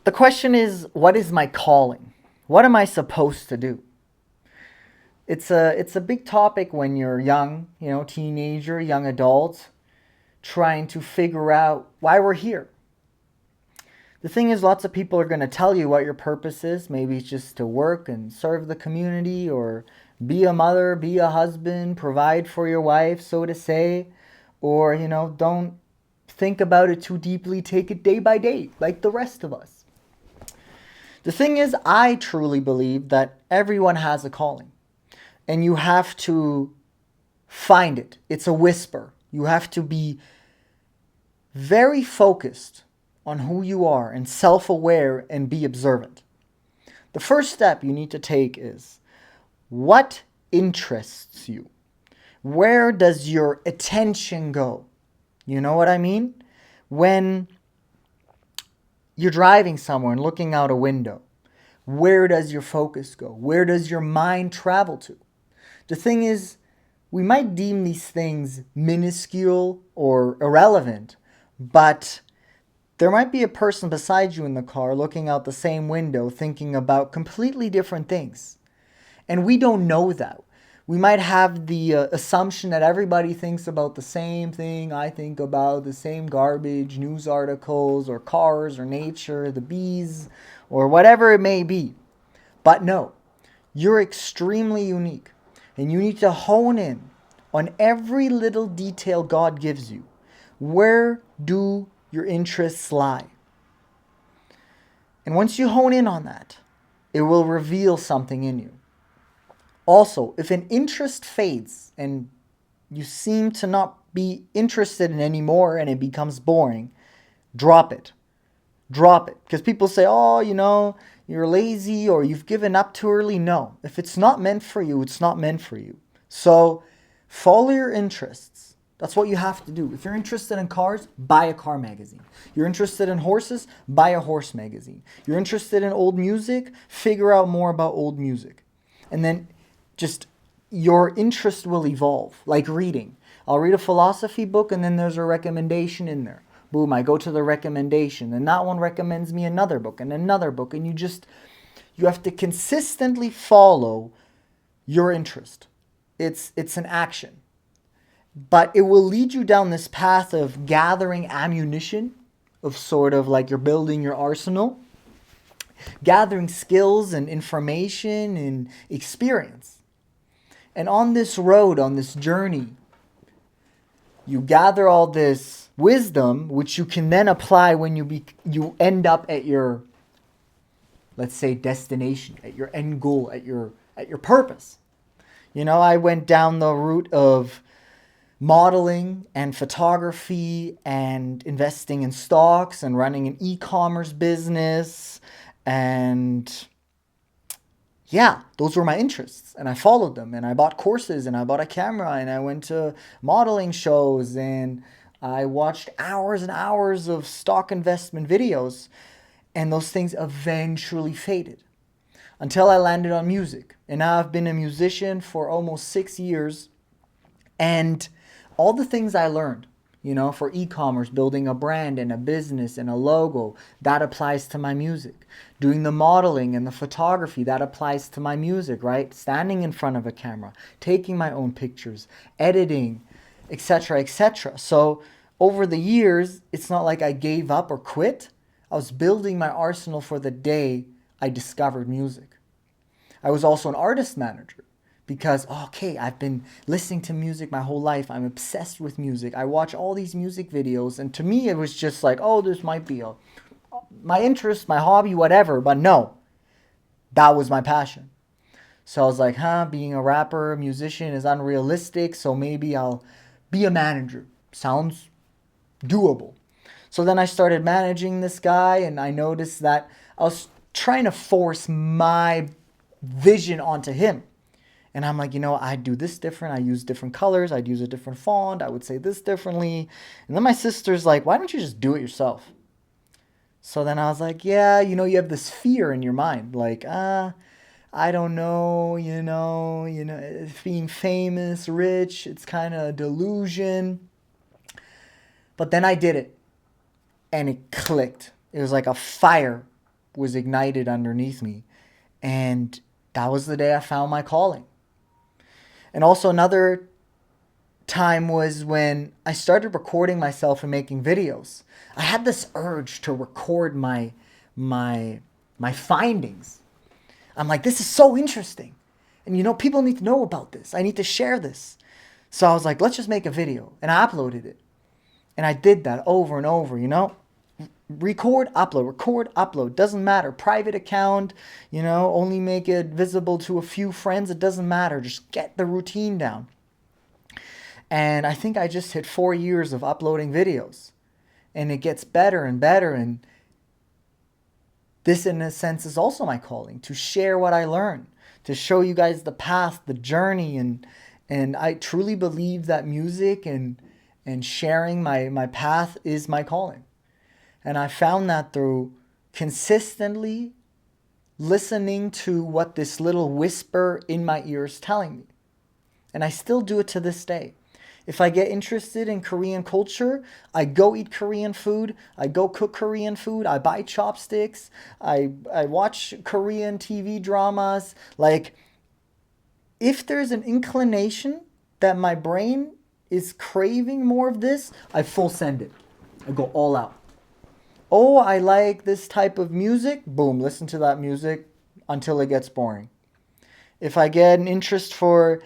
The question is, what is my calling? What am I supposed to do? It's a big topic when you're young, teenager, young adult, trying to figure out why we're here. The thing is, lots of people are going to tell you what your purpose is. Maybe it's just to work and serve the community, or be a mother, be a husband, provide for your wife, so to say. Or, don't think about it too deeply. Take it day by day, like the rest of us. The thing is, I truly believe that everyone has a calling. And you have to find it. It's a whisper. You have to be very focused on who you are and self-aware and be observant. The first step you need to take is, what interests you? Where does your attention go? You know what I mean? When you're driving somewhere and looking out a window, where does your focus go? Where does your mind travel to? The thing is, we might deem these things minuscule or irrelevant, but there might be a person beside you in the car looking out the same window thinking about completely different things. And we don't know that. We might have the assumption that everybody thinks about the same thing. I think about the same garbage, news articles, or cars, or nature, the bees, or whatever it may be. But no, you're extremely unique. And you need to hone in on every little detail God gives you. Where do your interests lie? And once you hone in on that, it will reveal something in you. Also, if an interest fades and you seem to not be interested in anymore and it becomes boring, drop it. Drop it. Because people say, oh, you're lazy or you've given up too early. No. If it's not meant for you, it's not meant for you. So follow your interests. That's what you have to do. If you're interested in cars, buy a car magazine. You're interested in horses, buy a horse magazine. You're interested in old music, figure out more about old music. And then just your interest will evolve, like reading. I'll read a philosophy book and then there's a recommendation in there. Boom, I go to the recommendation, and that one recommends me another book, and you have to consistently follow your interest. It's an action. But it will lead you down this path of gathering ammunition, of sort of like you're building your arsenal, gathering skills and information and experience. And on this road, on this journey, you gather all this wisdom, which you can then apply when you end up at your, let's say, destination, at your end goal, at your purpose. I went down the route of modeling and photography and investing in stocks and running an e-commerce business, and yeah, those were my interests, and I followed them, and I bought courses, and I bought a camera, and I went to modeling shows, and I watched hours and hours of stock investment videos, and those things eventually faded until I landed on music. And now I've been a musician for almost 6 years, and all the things I learned, for e-commerce, building a brand and a business and a logo, that applies to my music. Doing the modeling and the photography, that applies to my music, right? Standing in front of a camera, taking my own pictures, editing, etc., etc. So over the years, it's not like I gave up or quit. I was building my arsenal for the day I discovered music. I was also an artist manager. Because, okay, I've been listening to music my whole life. I'm obsessed with music. I watch all these music videos. And to me, it was just like, oh, this might be my interest, my hobby, whatever. But no, that was my passion. So I was like, being a rapper, musician is unrealistic. So maybe I'll be a manager. Sounds doable. So then I started managing this guy. And I noticed that I was trying to force my vision onto him. And I'm like, I'd do this different. I use different colors. I'd use a different font. I would say this differently. And then my sister's like, why don't you just do it yourself? So then I was like, yeah, you have this fear in your mind. Like, I don't know, being famous, rich, it's kind of a delusion. But then I did it. And it clicked. It was like a fire was ignited underneath me. And that was the day I found my calling. And also another time was when I started recording myself and making videos. I had this urge to record my findings. I'm like, this is so interesting. And you know, people need to know about this. I need to share this. So I was like, let's just make a video. And I uploaded it. And I did that over and over, you know. Record, upload. Doesn't matter. Private account, you know, only make it visible to a few friends. It doesn't matter. Just get the routine down. And I think I just hit 4 years of uploading videos. And it gets better and better. And this, in a sense, is also my calling, to share what I learn, to show you guys the path, the journey. And I truly believe that music and sharing my path is my calling. And I found that through consistently listening to what this little whisper in my ear is telling me. And I still do it to this day. If I get interested in Korean culture, I go eat Korean food. I go cook Korean food. I buy chopsticks. I watch Korean TV dramas. Like, if there's an inclination that my brain is craving more of this, I full send it. I go all out. Oh, I like this type of music. Boom, listen to that music until it gets boring. If I get an interest for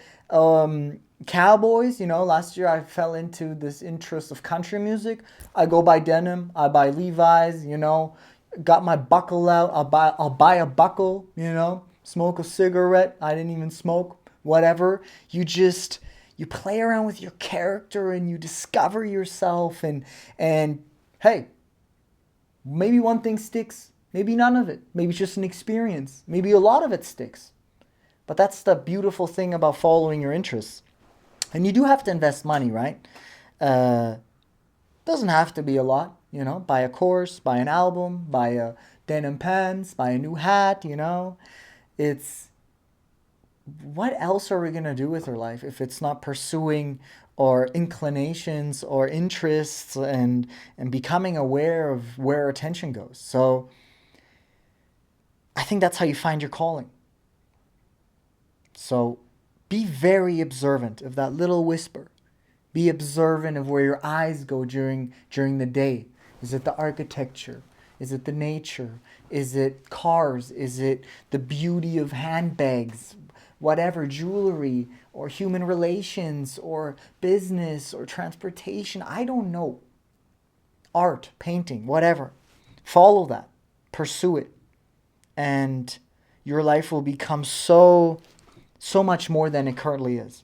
cowboys, you know, last year I fell into this interest of country music. I go buy denim. I buy Levi's, you know. Got my buckle out. I'll buy a buckle, you know. Smoke a cigarette. I didn't even smoke. Whatever. You play around with your character and you discover yourself and hey, maybe one thing sticks, maybe none of it. Maybe it's just an experience. Maybe a lot of it sticks. But that's the beautiful thing about following your interests. And you do have to invest money, right? Doesn't have to be a lot, you know. Buy a course, buy an album, buy a denim pants, buy a new hat, you know. It's, what else are we going to do with our life if it's not pursuing our inclinations or interests and becoming aware of where our attention goes? So I think that's how you find your calling. So be very observant of that little whisper. Be observant of where your eyes go during the day. Is it the architecture? Is it the nature? Is it cars? Is it the beauty of handbags? Whatever, jewelry or human relations or business or transportation. I don't know. Art, painting, whatever. Follow that. Pursue it. And your life will become so much more than it currently is.